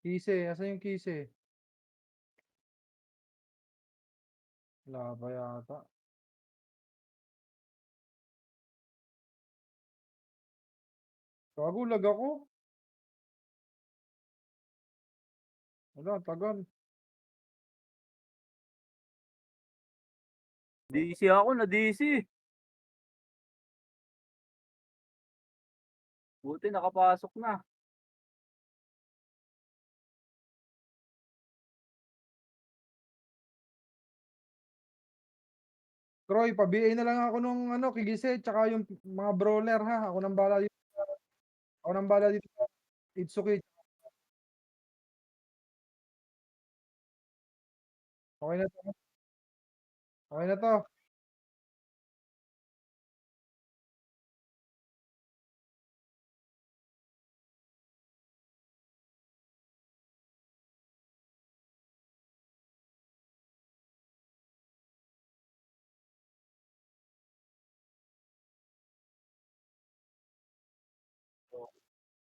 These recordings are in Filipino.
Kise, asan yung kise? Wala pa yata. Kagulag ako. Wala, tagal. DC ako, na DC. Buti nakapasok na. Troy, pa-BA na lang ako nung ano, kigise, tsaka yung mga brawler ha. Ako nang bala dito. Ako nang bala dito. Itsuki. Okay na to. Okay na to.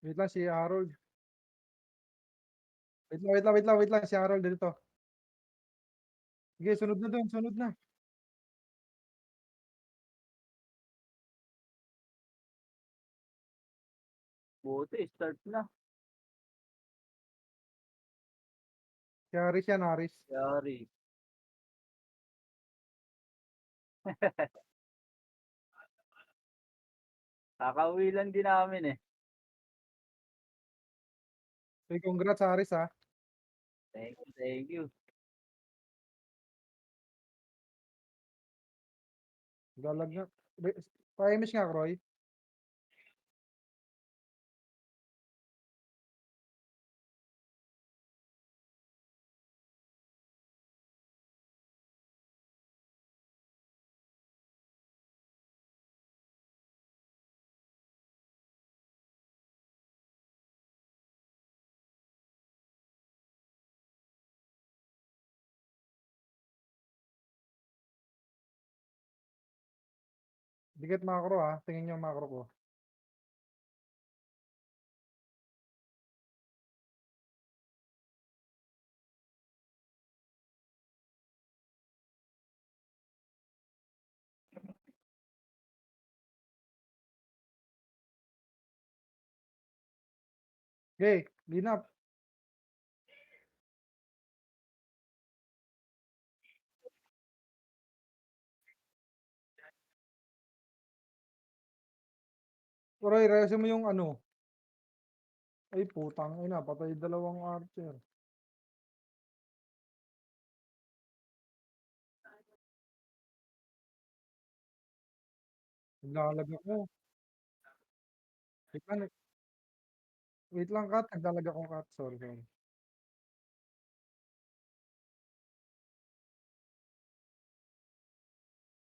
Wait lang si Harold. Wait lang. Si Harold dito. Sige, sunod na doon, sunod na. Buti, start na. Si Haris yan, Haris. Yari. Kakauwi lang din namin eh. Hey, congrats Haris ha. Thank you, thank you. Galag na. Pa-image nga, Roy. Dikit macro ha. Tingin nyo yung macro ko. Okay, clean up. Roy, resin mo yung ano. Ay, putang ina. Patay dalawang archer. Naglalag ako. Wait lang, wait lang Kat. Naglalag ako Kat. Sorry.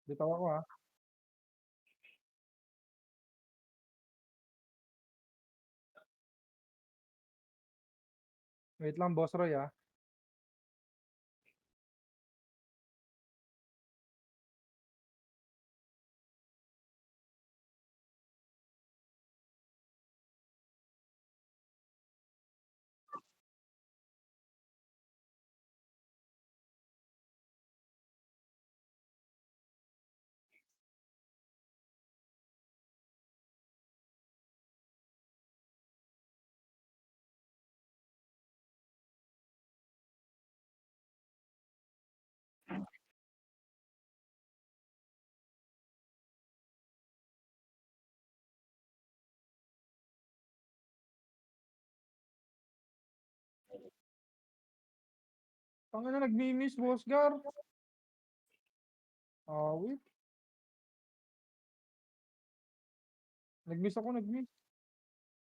Bitaw ako ha. Wait lang, Boss Roy ha. Tangina nagmi-miss, Boss Gar. Ah, wait. Nag-miss.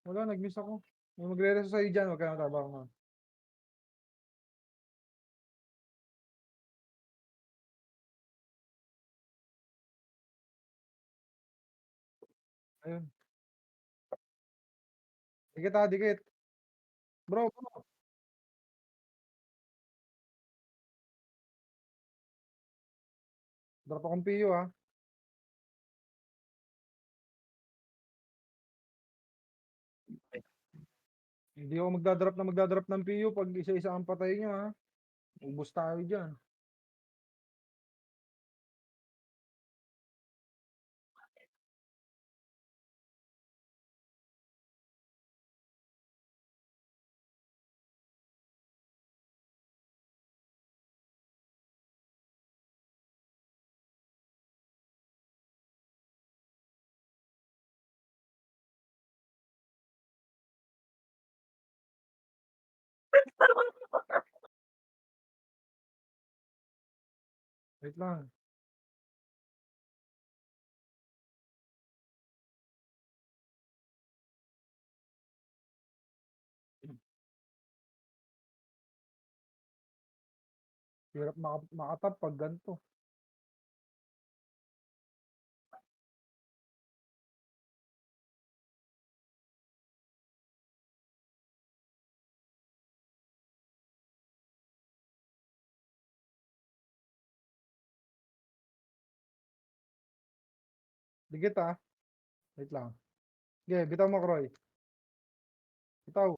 Wala, nag-miss ako. May magre-reso sa'yo dyan. Huwag ka na tabang mo. Ayun. Dikit ha, dikit. Bro. Drop akong PU ha. Hindi ako magdadrop ng PU 'pag isa-isa ang patay niyo, ha. Ubos tayo diyan. Wait lang. Hirap maka-top 'pag ganito. Dikit, wait lang. Sige, bitaw mo, Kroy. Bitaw.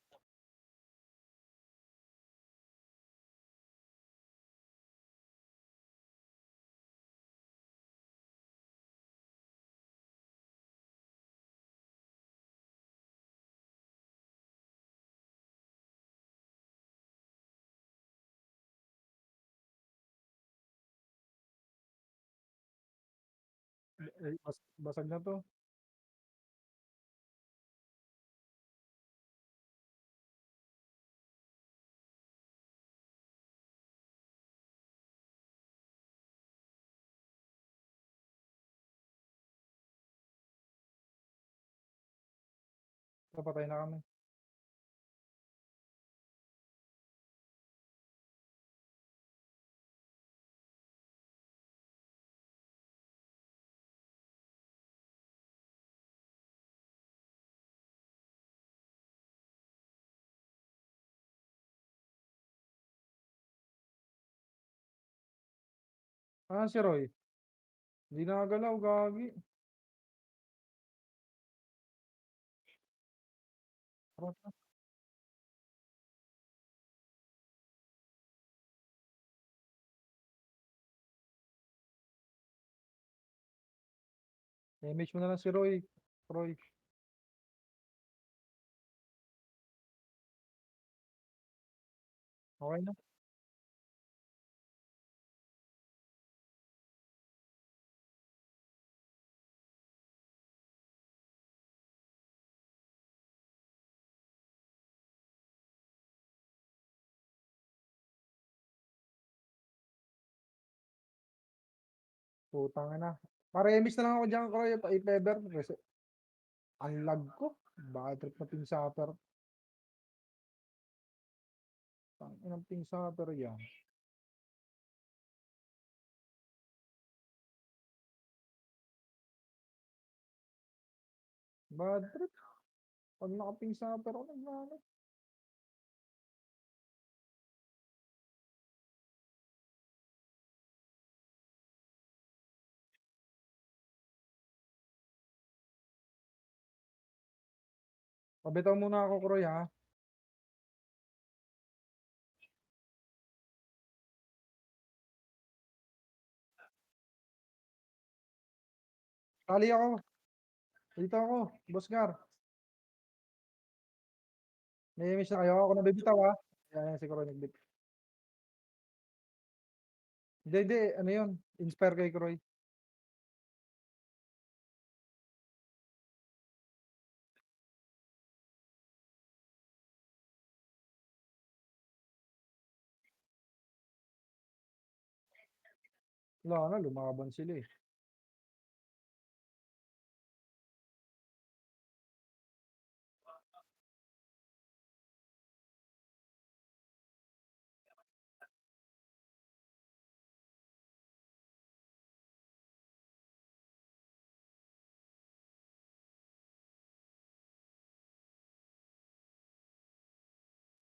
Basag na 'to. Patay na kami. Si Roy? Hindi nakagalaw, gagi. Tara, tara. Image mo na lang si Roy. Roy. Okay na. Putang ina. Pare-image na lang ako diyan, Kroy, if ever. Kasi ang lag ko. Bad trip na ping sapper. Tanginang ping sapper yan. Bad trip. Pag naka-ping sapper ako, nagmano. Pabitaw muna ako, Kroy, ha. Tali ako. Dito ako. Boss Gar. May image na kayo. Ako na bibitaw, ha. Ayan, si Kroy nagbitaw. Hindi, hindi. Ano yun? Inspire kay Kroy. Wala na, lumaban sila eh.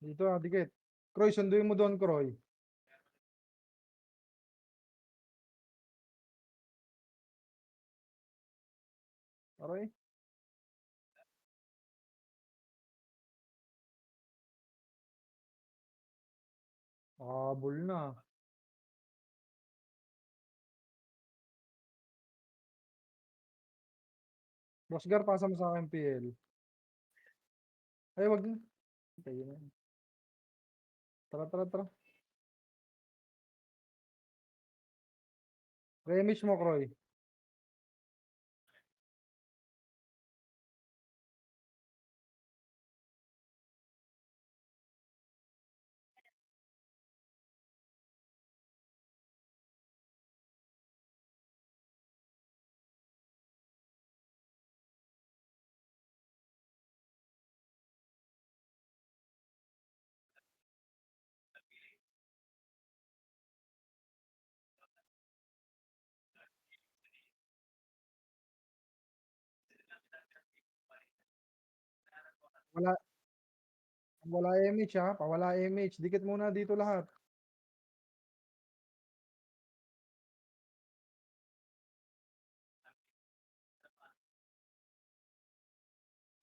Dito, dikit. Kroy, sunduin mo doon, Kroy. Aray. Habol na. Bossgar, pasa mo sa akin PL. Ay, wag na. Tayo na. Tara, tara, tara. Remix mo, Kroy. Wala, wala MH ha. Pawala MH. Dikit muna dito lahat.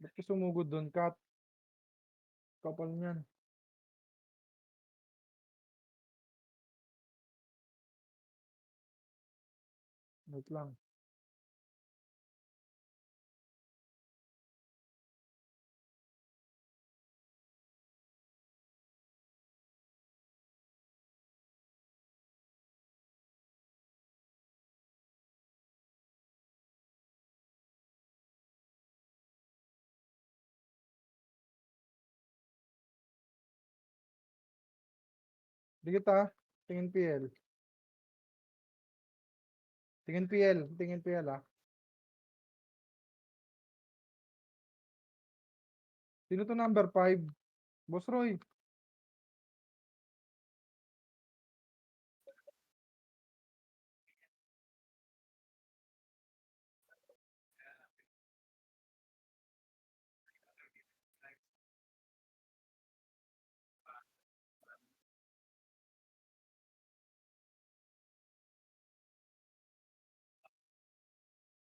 Ba't ka sumugod doon, Kat? Kapal niyan. Wait lang. Dikit ha. Tingin PL. Tingin PL. Tingin PL ha. Sino to number 5? Boss Roy.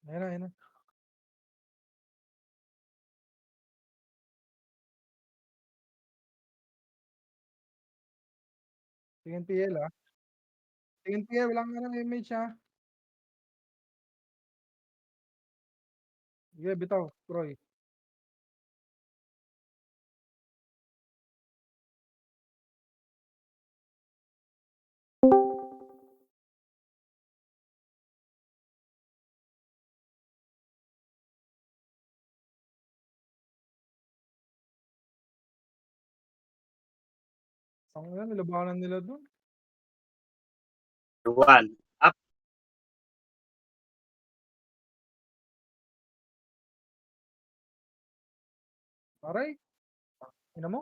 Ayun na, ayun na. Tingin PL ha. Tingin PL. Walang ka ng MH ha. Sige, bitaw. Kroy. Ang yan, nilabanan nila doon. One. Up. Aray. Ina mo?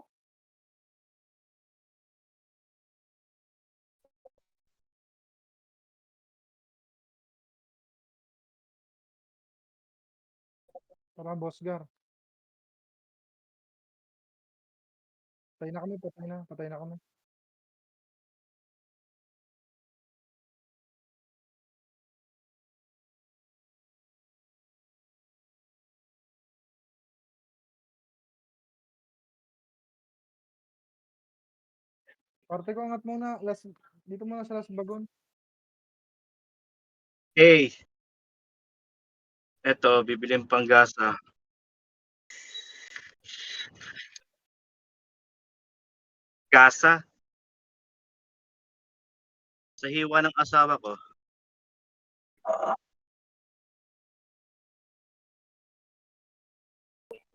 Tara, Bossgar. Patay na kami, patay na. Patay na kami. Parte ko angat muna. Dito muna sa last bagon. Hey. Eto, bibiling panggasa. Gasa. Sa hiwa ng asawa ko.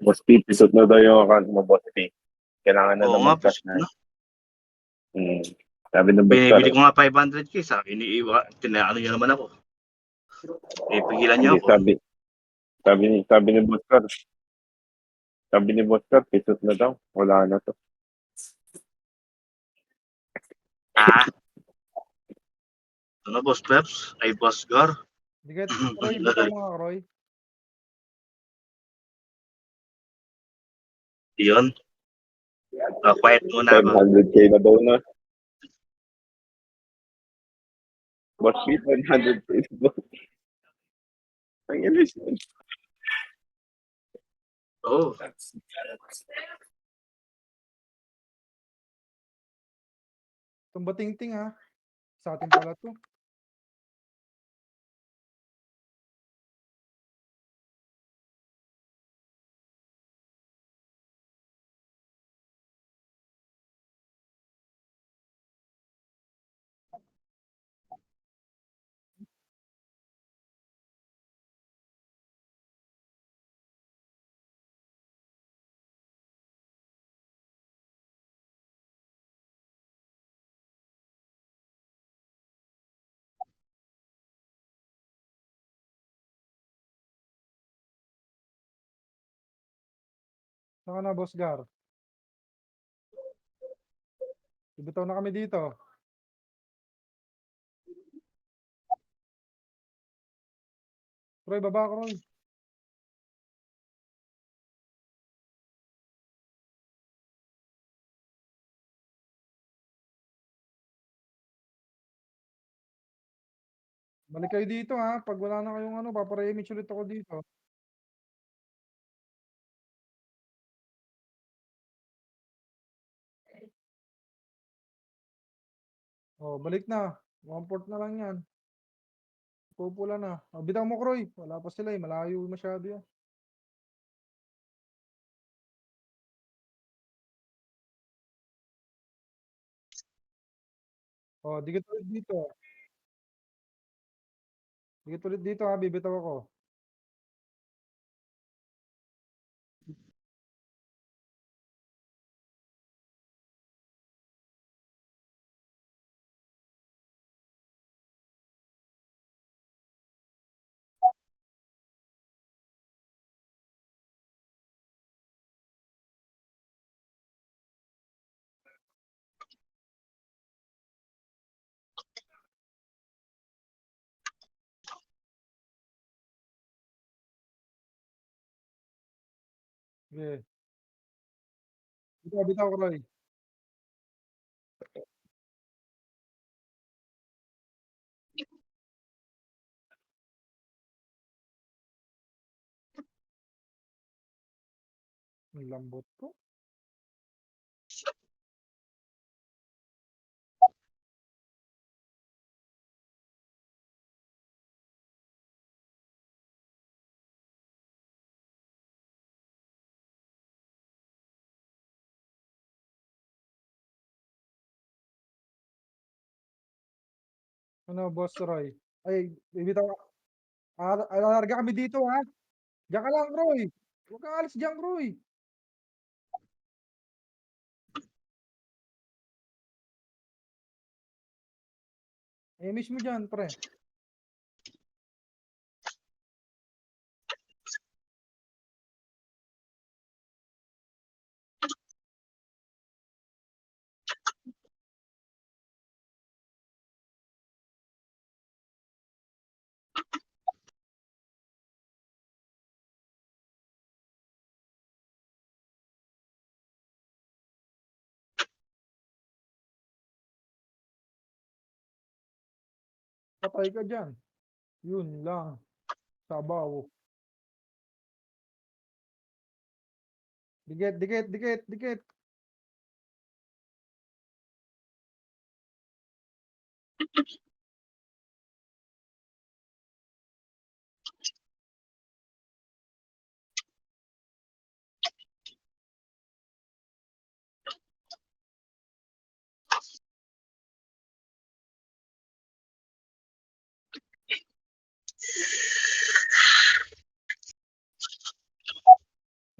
Boss Pete, isot na daw yung account mo, Boss Pete. Kailangan na Oo na nga, mag-cash na. no? Sabi ng Boss Binibili Car, ko nga 500k sa akin. Tinaano niyo naman ako. Ipigilan niyo hindi, ako. sabi ni Boss Car, isot na daw. Wala na to. Ah? Ano, Boss Peps? Ay, Boss Gar? Dikit. Kroy, bitaw mga Kroy. Yun. Quiet muna ako. 500k na daw na. Boss Pete, 500k na daw. Ang ilis yun. Oo. Tumba tingting ha. Sa atin pala 'to. Saan ka na, Boss Gar? Bibitaw na kami dito. Roy, baba ka, Roy. Balik kayo dito ha. Pag wala na kayong ano, paparemix ulit ako dito. Oh, balik na. 1/4 na lang yan. Pupula na. Oh, bitaw mo, Roy. Wala pa sila eh. Malayo masyado yan. Oh, dikit ulit dito. Dikit ulit dito ha. Bibitaw ako. Sige. Bitaw ko, Roy. Ang lambot ko. Ano, Boss Roy? Ay, bibitaw ka. Alarga kami dito ha. Diyan ka lang, Roy. Huwag kang alis diyan, Roy. Eh, miss mo dyan, pre. Patay ka dyan. Yun lang. Sabaw. Dikit, dikit, dikit, dikit.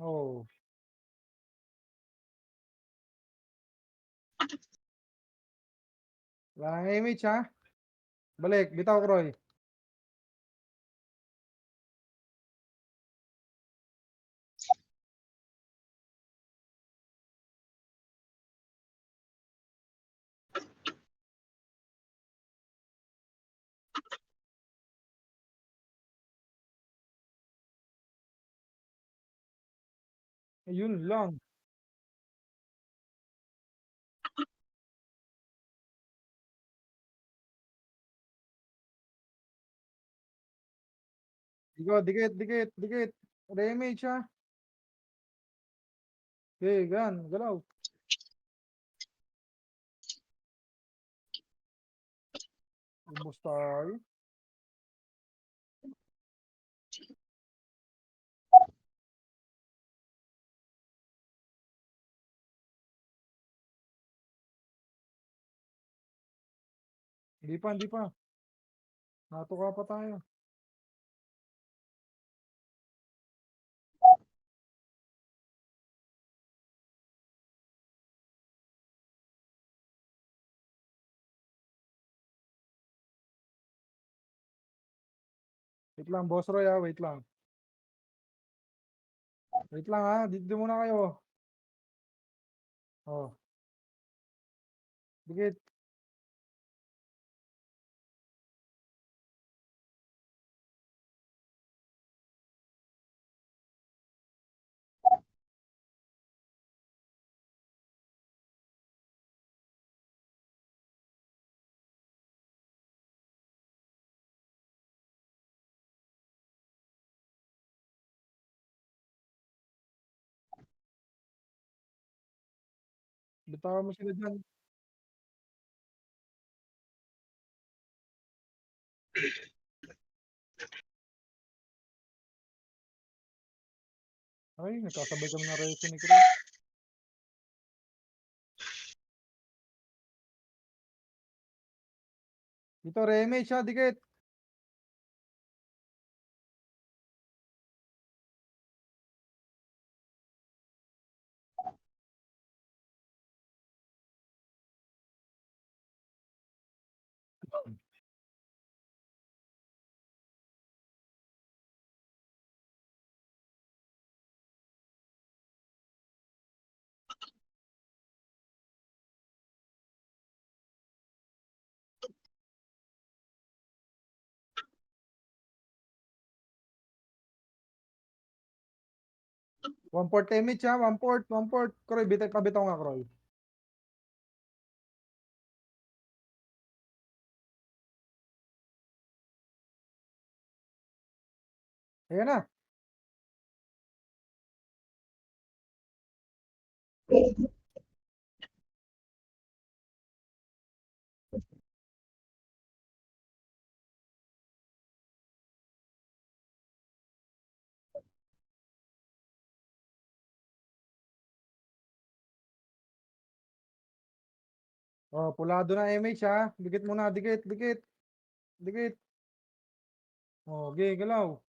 Oh. Wala nang image ha. Balik, bitaw ko, Roy. Yun lang. Ikaw, dikit, dikit, dikit. Wala image ha. Okay, gan, galaw. Ubos tayo. Hindi pa. Natuka pa tayo. Wait lang, Boss Roy wait lang. Wait lang dito muna kayo. Oh. Dikit. Bitawan mo sila dyan. Ay, nagkasabay kami ng reaction ni Chris. Dito, Remage dikit. One port image one port. Kroy, pabitaw nga, Kroy. Ayan na. Oh, pulado na MH Dikit muna, dikit. Oh, galaw.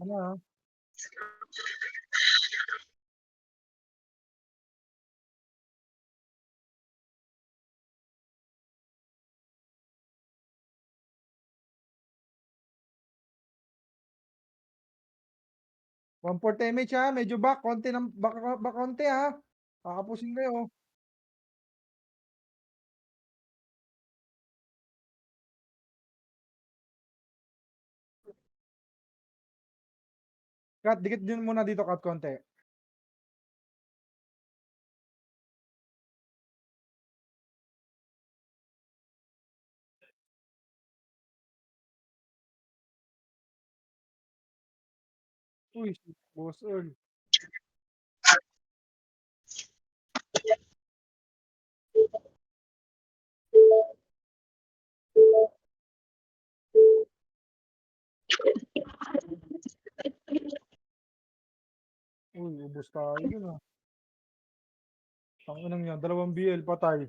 Ano 1 port image medyo back, konti ng back konti Kakapusin kayo. Cut, dikit din muna dito, cut konti. Uy, Boss Earl. Uy, ubos tayo dun Tanginang yan, 2 BL patay.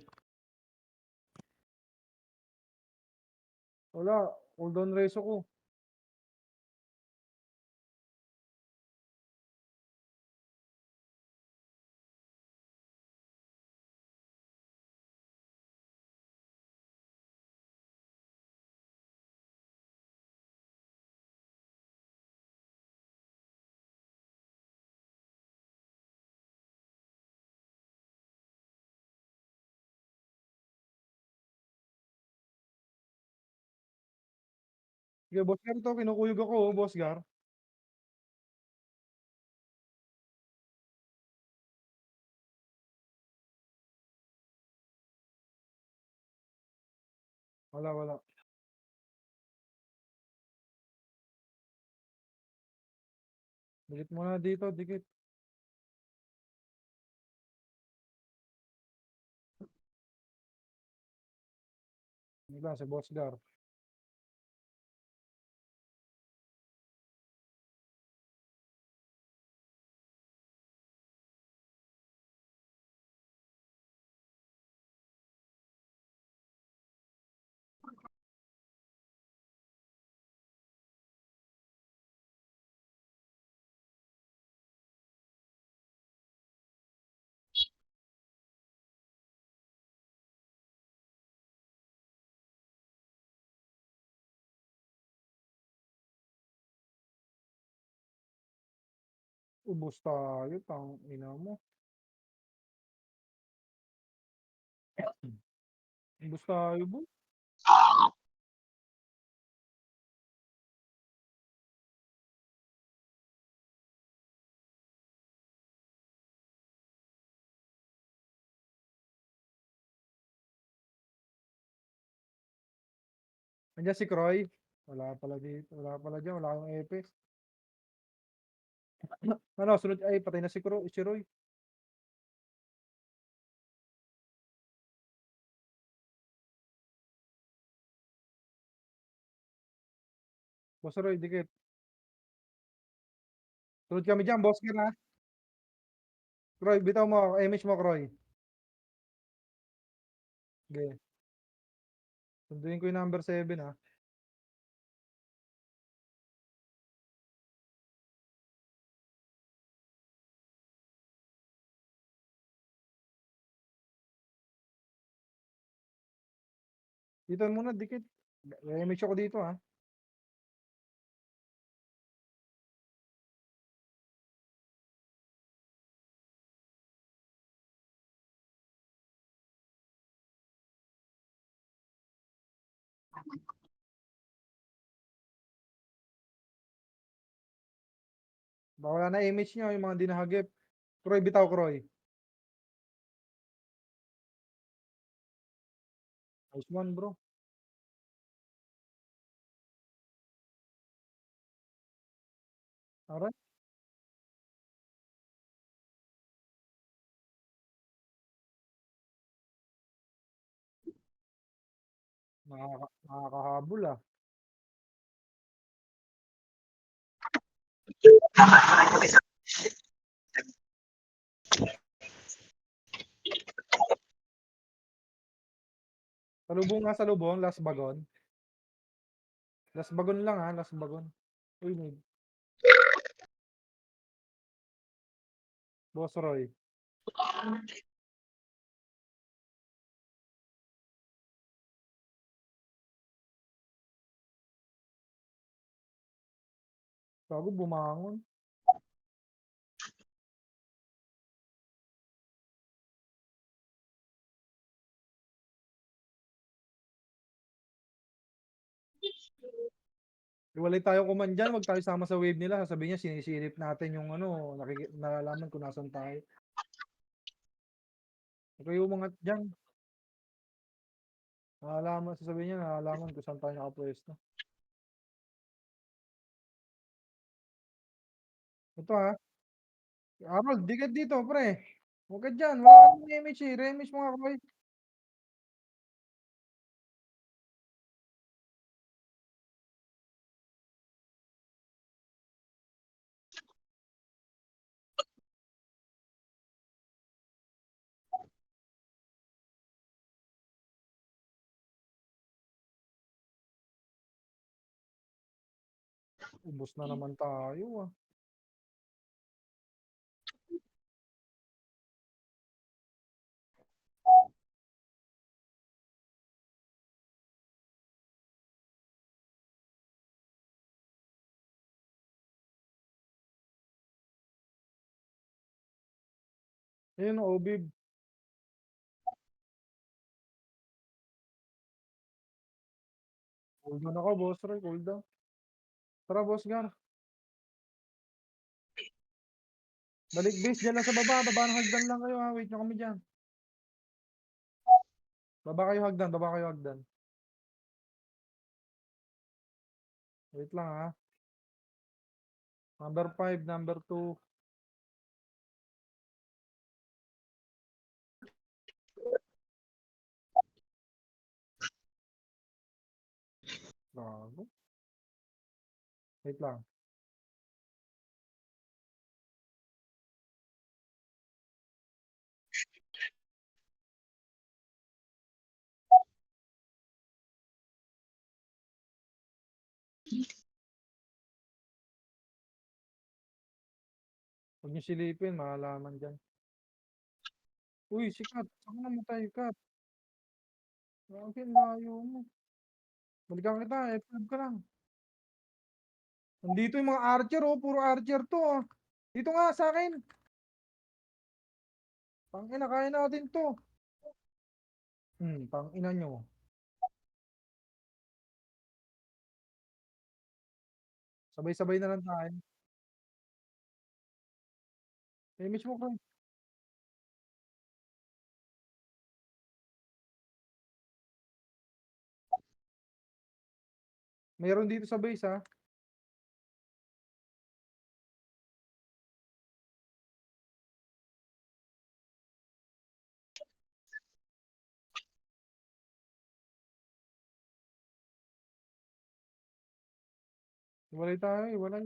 Wala, cooldown reso ko. Sige, Boss Gar to, kinukuyog ako, Boss Gar. Wala. Dikit muna dito, dikit. Wala, si Boss Gar. Ubos tayo, ina mo. Ubos tayo, boy. Andiyan si Croy. Wala pala dito. Wala pala dyan. Wala akong epes. Ano, sunod. Ay, patay na si Roy. Boss Roy, dikit. Sunod kami dyan, boss Gar ha. Croy, bitaw mo. Image mo, Croy. Okay. Sunduin ko yung number 7 ha. Dito muna, dikit. Image ako dito ha. Baka wala na image nyo, yung mga di nahagip. Croy, bitaw, Croy. Nice one, bro. Alright. Nakakahabol ah. Salubong nga, salubong. Last bagon. Last bagon lang ha, last bagon. Uy, may Boss Roy. Bago bumangon. Iwalay tayo kuman dyan, wag tayo sama sa wave nila. Sasabihin niya, sinisilip natin yung ano, nalalaman kung nasan tayo. Okay yung mga dyan. Nalalaman, sasabihin niya, nalalaman kung saan tayo nakapwesto. Ito ha. Harold, dikit dito, pre. Huwag ka dyan, wala kang image eh. Re-image mo nga, Roy. Ubos na naman tayo ah. Ayun, Obib. Cool down ako, boss Roy, cool down. Tara, boss Gar. Balik base dyan lang sa baba. Baba ng hagdan lang kayo ha. Wait nyo kami dyan. Baba kayo hagdan, baba kayo hagdan. Wait lang ha. Number 5, number 2. Gago. Wait lang. Huwag niyo silipin, malalaman dyan. Uy, si Kat. Saan ka namatay, Kat? Grabe, ang layo mo. Balikan kita, F5 ka lang. Nandito yung mga archer, oh. Puro archer to, ah. Dito nga sa akin. Tangina, kaya natin to. Tangina nyo. Sabay-sabay na lang tayo. Image mo, Kroy. Mayroon dito sa base, ha. Iwalay tayo, iwalay.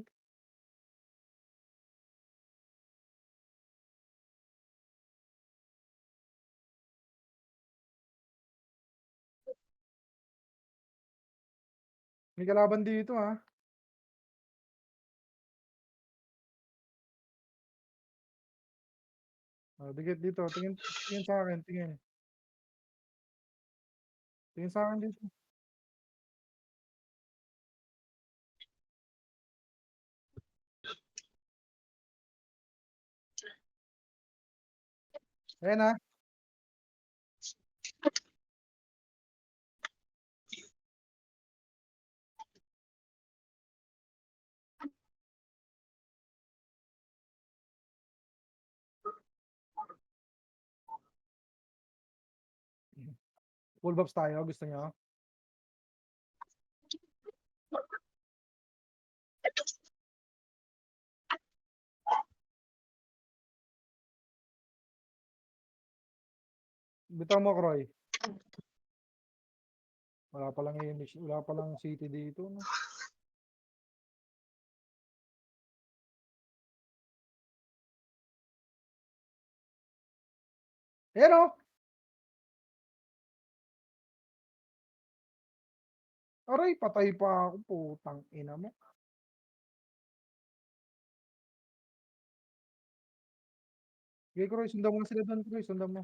May kalaban dito, ha. Dikit dito. Tingin, tingin sa akin, tingin. Tingin sa akin dito. Ayan, ha. Full buffs tayo, gusto nyo? Bitaw mo, Kroy. Wala palang image, wala palang city dito, no? Ayan, oh. Aray, patay pa ako, putang ina mo. Okay, Kroy, sundan mo na sila doon, Kroy, sundan mo.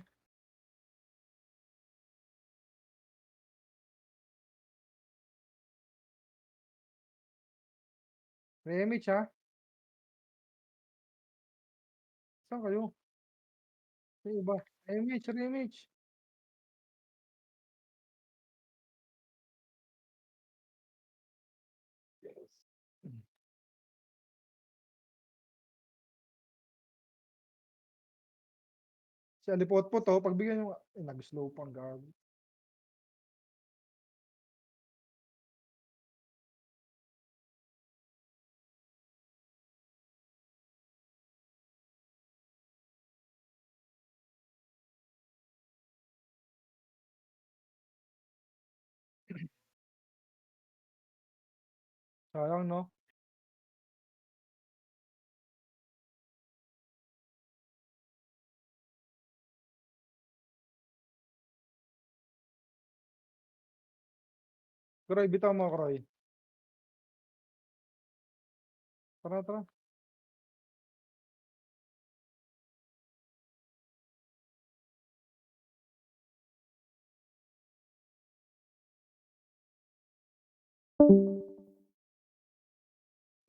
May image, ha? Saan kayo? Sa iba. Image, image. Si Alipot po to, pagbigyan nyo, nag-slow pang gago. Sayang, no? Kroy, bitaw mo, Kroy. Tara, tara.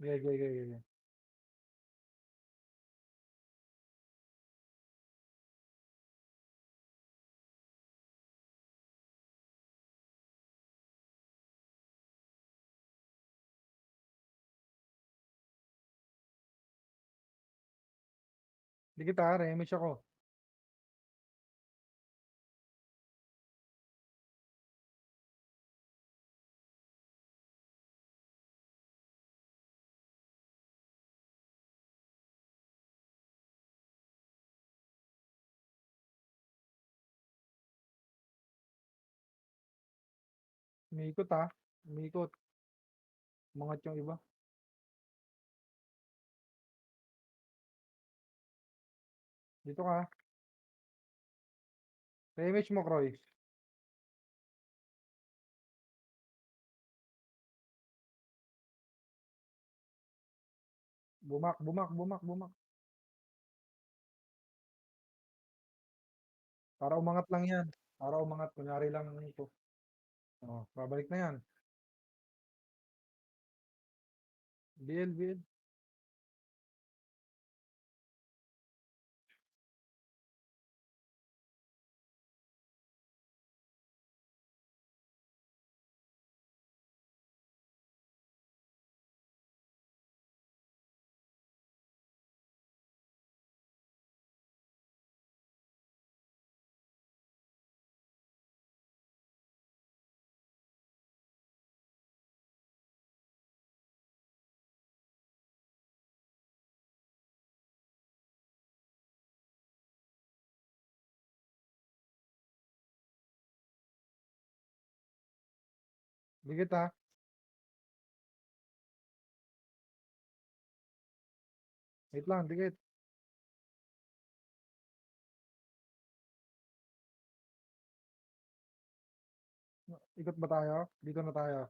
Okay. Hindi kita, image ako. Umiikot umiikot. Umangat yung iba. Dito ka. Sa image mo, Croy. Bumak, bumak, bumak, bumak. Para umangat lang yan. Para umangat. Kunyari lang ito. Oh, babalik na yan. BL, BL. Dikit Wait lang, dikit. Ikot ba tayo? Dito na tayo.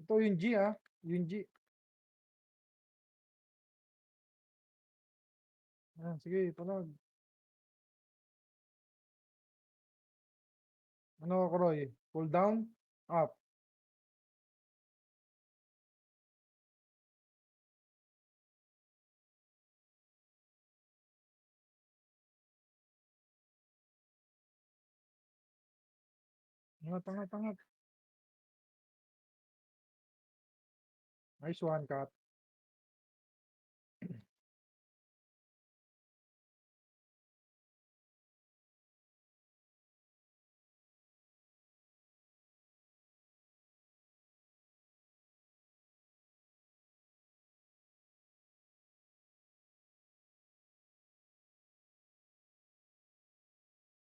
Ito yung G Yung G. Sige, tunog. Ano, Kroy? Pull down? Up. Angat, angat, angat. Nice one, cut.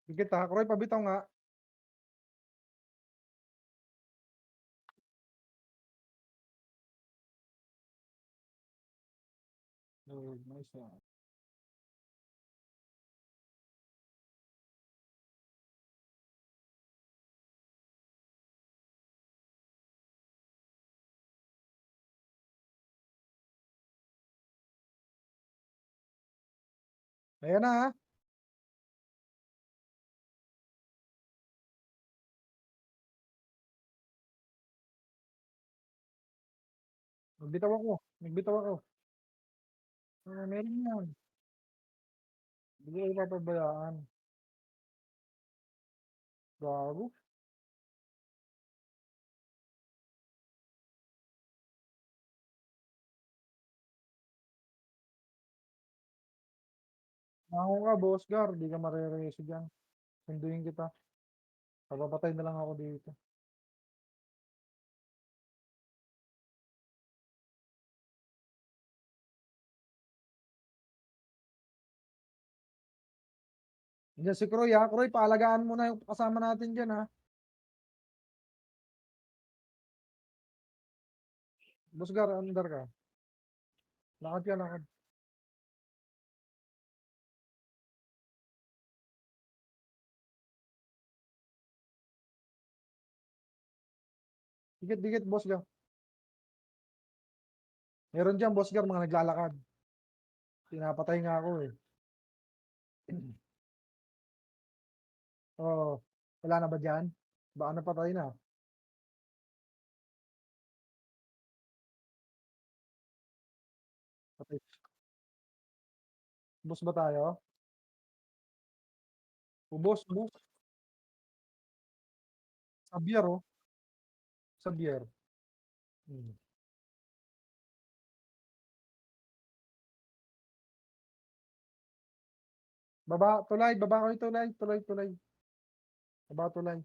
Dikit Kroy, pabitaw nga. Oh, nice one. Ayan na Nagbitaw ako. Nagbitaw ako. Meron yan. Hindi ko ipapabayaan. Gago. Ako ka, boss Gar. Di ka marereso dyan. Sunduin kita. Papapatay na lang ako dito. Diyan si Kroy Kroy, paalagaan mo na yung kasama natin dyan Boss Gar, under ka. Lakad ka, lakad. Dikit, dikit, boss Gar. Meron dyan, boss Gar, mga naglalakad. Pinapatay nga ako eh. Oh, wala na ba dyan? Baka napatay na. Patay. Boss ba tayo? Boss, boss. Sabier Sabier. Hmm. Baba, tulay, baba kayo tulay, tulay, tulay. Baba tulay.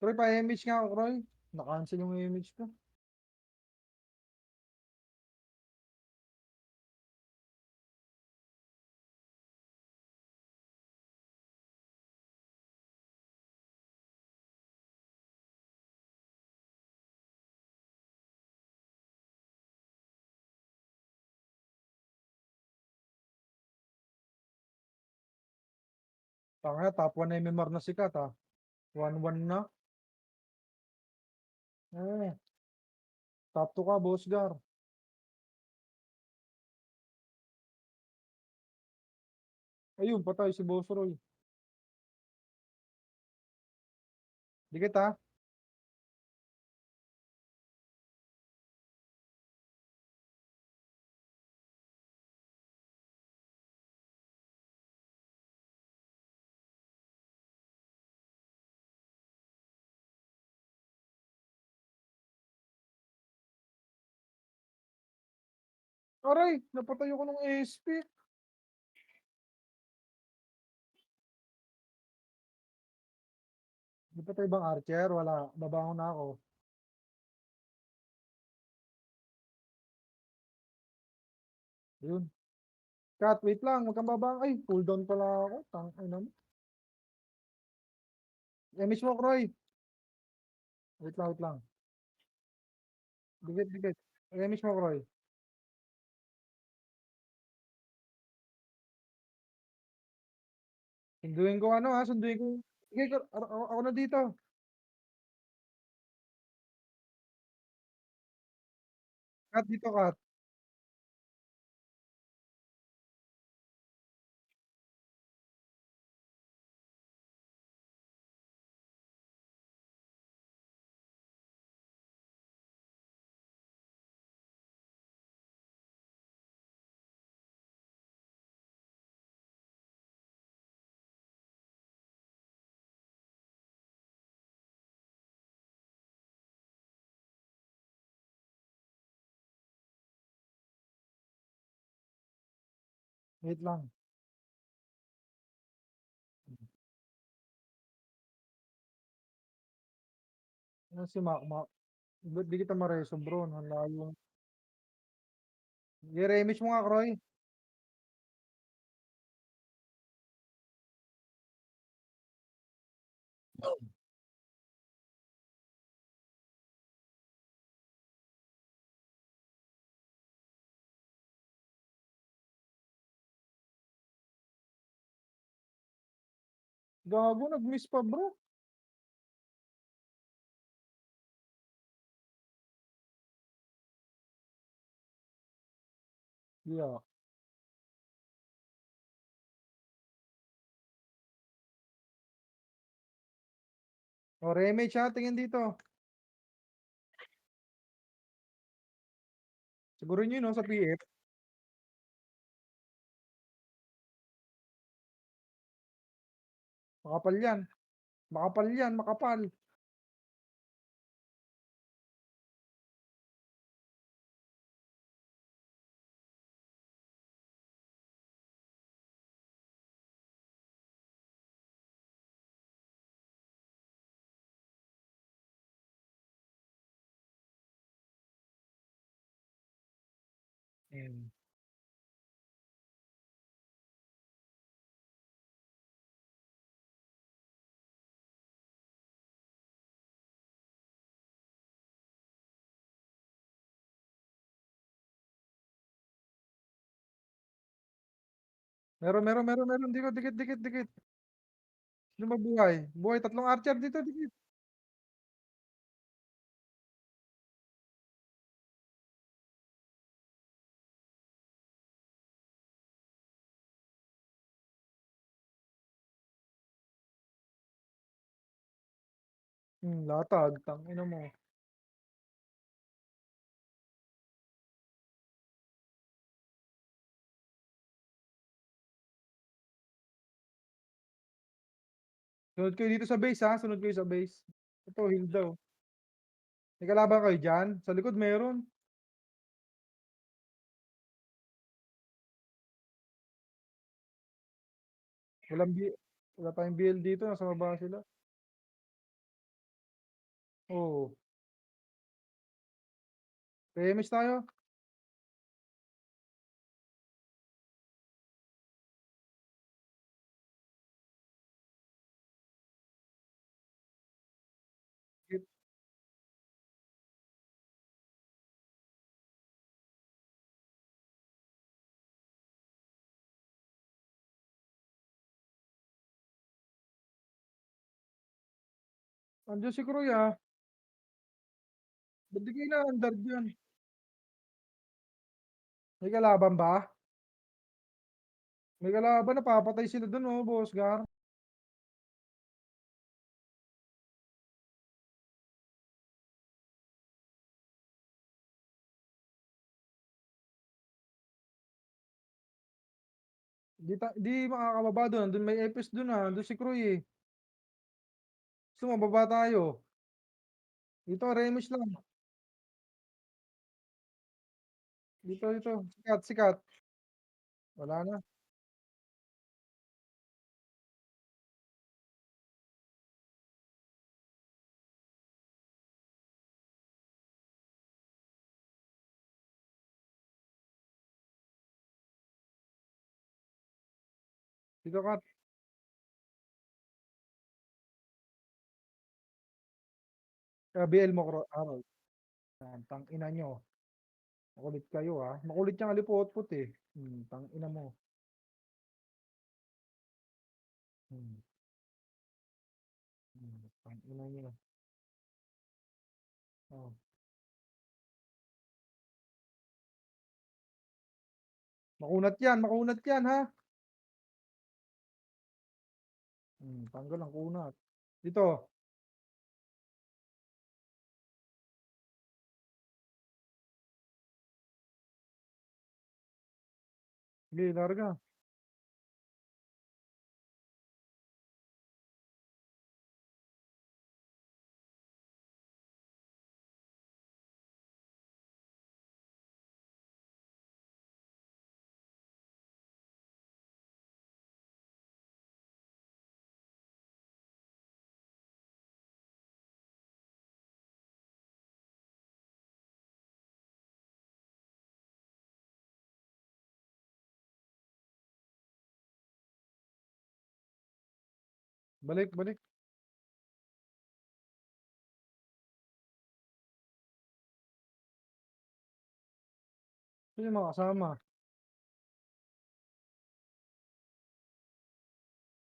Troy, pa-image nga ako, Troy. Na-cancel yung image ko. Tanga, top 1 MMR na sikat, ha. 1-1 na. Eh, top 2 ka, Boss Gar. Ayun, patay si Boss Roy. Dikit, ha. Aray, napatay ako ng ASP. Di pa tayo bang Archer? Wala. Babangon na ako. Yun. Kat, wait lang. Huwag kang babang. Ay, cooldown pala ako. Tang, ay naman. Image mo, Kroy. Wait lang, wait lang. Dikit, dikit. Image mo, Kroy. Sunduin ko ano, ha. Sunduin ko. Sige, ako na dito. Kat, dito, Kat. Wait lang. Ano si Makmak? Ba't di kita mareso, bro? Ang layo. I-remix mo nga, Kroy. Gago, nag-miss pa, bro. Yeah. O, remix ha. Tingin dito. Siguro nyo, no, sa PF. Makapal yan. Makapal yan, makapal. Hmm. Meron. Dikit, dikit, dikit, dikit. Sino mabuhay? Buhay, tatlong archer dito, dikit. Latag. Tangina mo. Sunod kayo dito sa base ha, sunod kayo sa base. Ito, heal daw. May kalaban kayo dyan? Sa likod meron. Walang B wala tayong BL dito, nasa baba sila. Oo. PMS tayo. Git Andiyan si Kroy ah. Ba't di kayo inaandar diyan? May kalaban ba? May kalaban, napapatay sila dun oh, Boss Gar. Di makakababa dun, andun may Epes dun ah, andun si Kroy eh. Gusto mo, baba tayo. Dito, Remis lang. Dito. Sikat, sikat. Wala na. Dito ka. BL mo, Harold. Yan, tang ina nyo. Makulit kayo ah. Makulit yung alipot-pot eh. Tang ina mo. Hmm, tang ina nyo. Oh. Makunat yan ha. Tanggal ang kunat. Dito. Sige, larga. Balik. Sino yung mga kasama?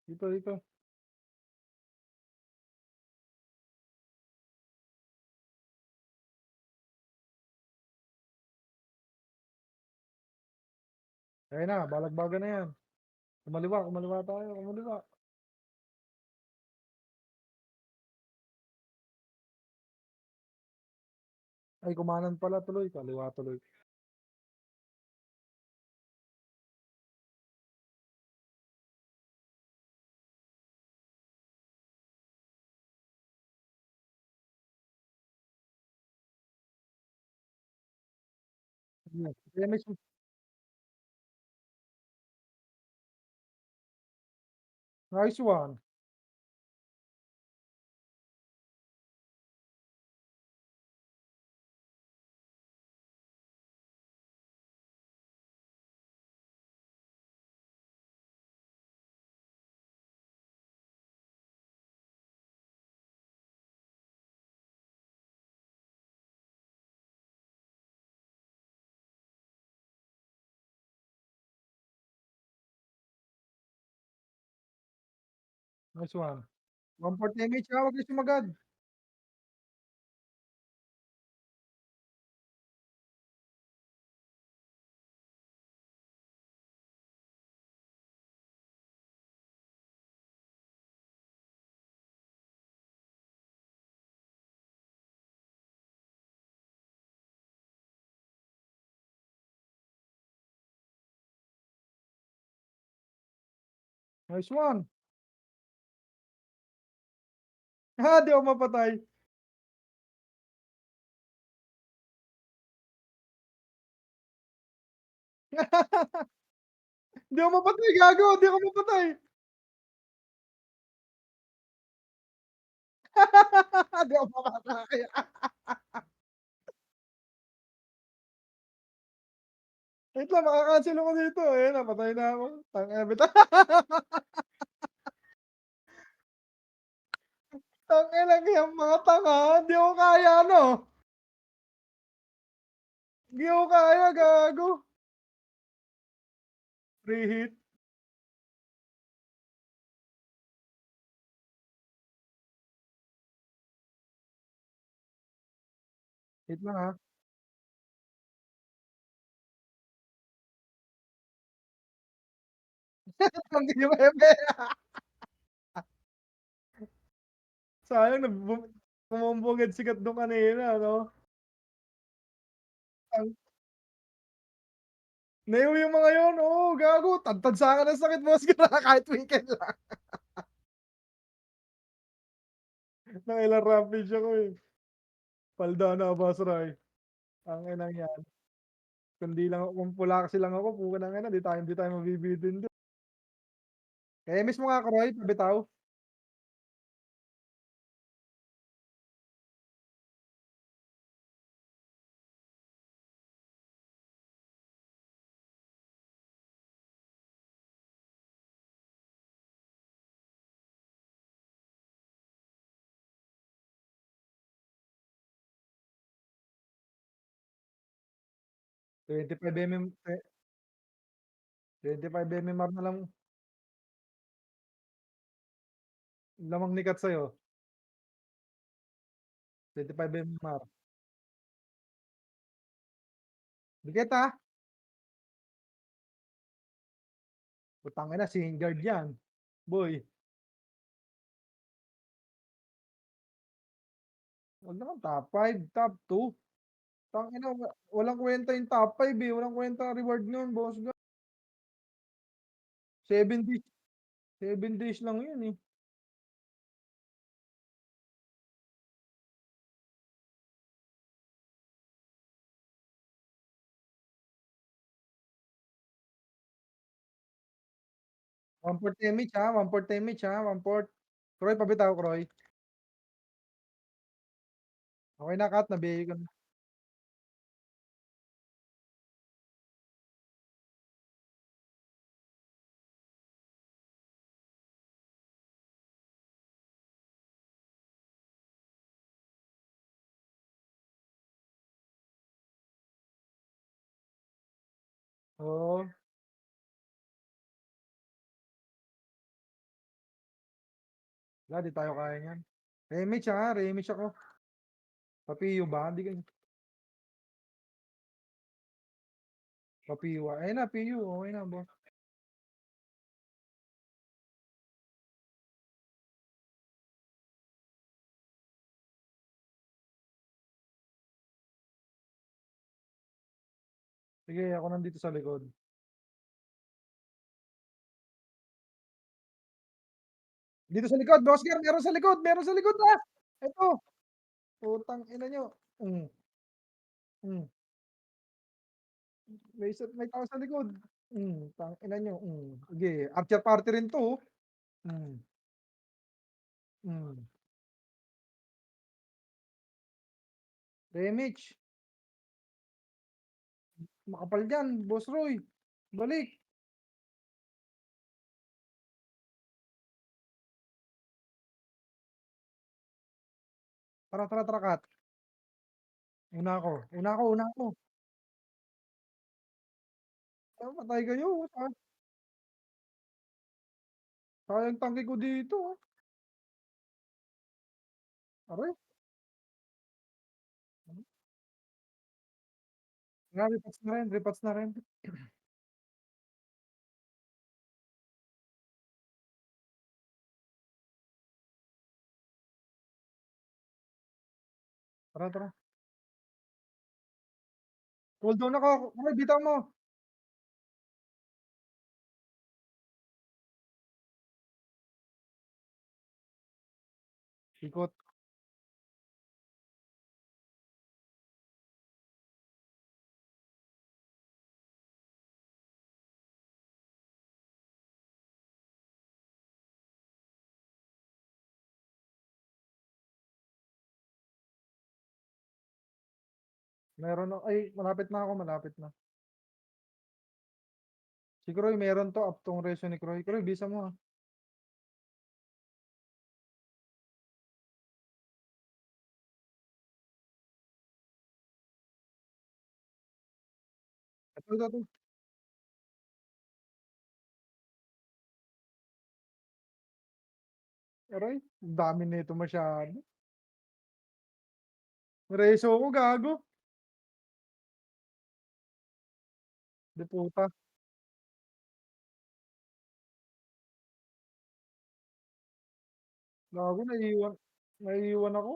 Dito. Ayun na, balagbaga na yan. Kumaliwa tayo, kumaliwa. Ay, kumanan pala tuloy, kaliwa tuloy. Yes. Nice one. Nice one. 1 damage ha, huwag kayo sumagad. Nice one. Di ako mapatay. Di ako mapatay, gago, di ako mapatay. Di ako mapatay. Wait lang, maka-cancel ako dito. Ayan na, patay na ako. Tangina bita tangina yang mga tanga, di ko kaya ano. Di ko kaya, gago. Free hit. Wait lang, ha. Tangina yung eme. Sayang kumombo agad sikat nung kanina, no? Ang Neo yung mga yun, oo, gago. Tadtad sa'kin ang sakit, boss ko na kahit weekend lang. Nakailang rampage ako, eh. Paldana, Basra, eh. Tanginang yan. Kung pula kasi lang ako, putang ina, di tayo mabibitin dun. Miss mo nga ako, Roy, pabitaw. Twenty five mm, 25 mmR na lang lamang nikat sa'yo. 25 mmR. Bigat, ah. Putang ina, Singard yan. Boy, wag naman top 5, top 2. Tangina, walang kwenta yung top 5, eh. Walang kwenta ang reward nun, boss. 7 days. 7 days lang yun, eh. One port damage, ha. One port damage, ha. One port. Kroy, pabitaw, Kroy. Okay na, cut. Nabigay ko na. Oo. Wala, di tayo kaya yan. Remage, ha. Remage ako. Papiyo ba? Hindi ka. Papiyo. Ayun na, piyo. Okay na, boss. Sige, ako nandito sa likod. Dito sa likod, Oscar, meron sa likod, meron sa likod na. Ito. Putang ina nyo. Mm, mm. May tao sa likod. Tang ina nyo. Sige, after party rin to. Mm, mm. Remix. Makapal dyan, Boss Roy. Balik. Tara, tara, tara, cut. Una ako. Una ako, una ako. Patay kayo. Sayang tangke ko dito. Aray. Repats na rin, repats na rin. Tara, tara. Cool down ako. Aray, bitaw mo. Ikot. Meron na ay malapit na ako, malapit na. Si Kroy meron 'to, up tong ratio ni Kroy. Kroy bisa mo, ah. Ito. Aray, ang dami nito masyado. Ratio ko gago. 'Di puta. Gago naiiwan ako.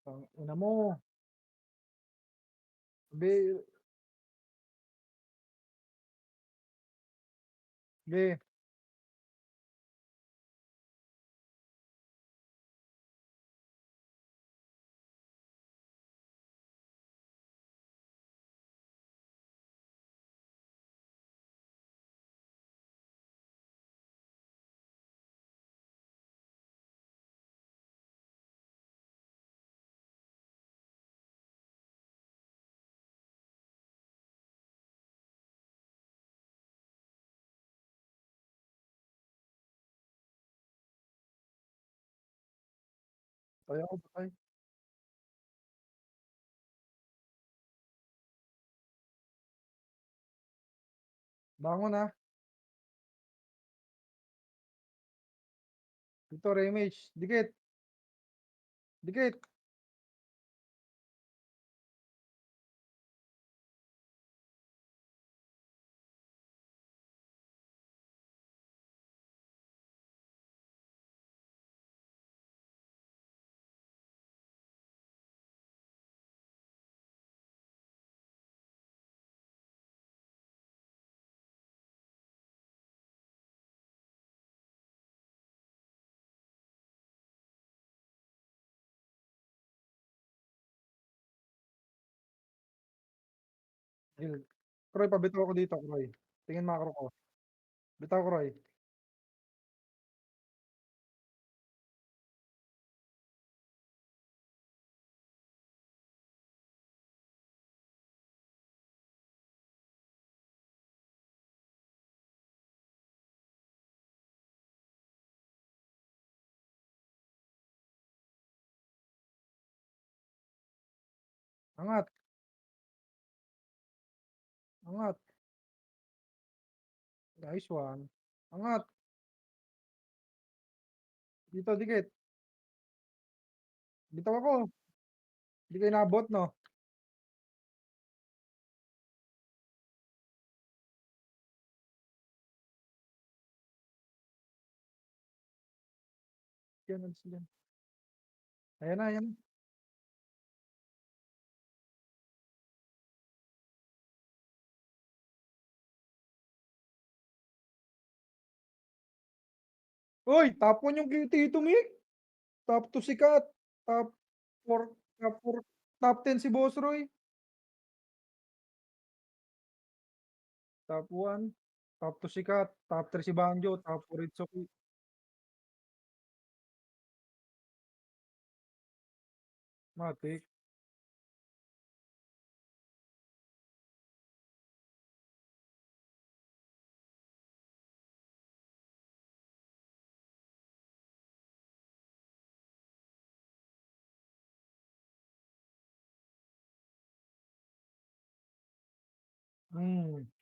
Tangina mo. Be be, patay ako, patay. Bangon, ah. Dito Remage, dikit. Dikit. Gil. Kroy, pabitaw ako dito, Kroy. Tingin macro ko. Bitaw, Kroy. Angat. Angat. Nice one. Angat. Dito, dikit. Bitaw ako. Hindi kayo naabot, no? Yan, sila. Ayan na, ayan. Uy, top 1 yung kay Tito Mick. Top 2 si Kat. Top 4, top 4, top 10 si Boss Roy. Top 1, top 2 si Kat, top 3 si Banjo, top 4 Itsuki. Matik. Hmm.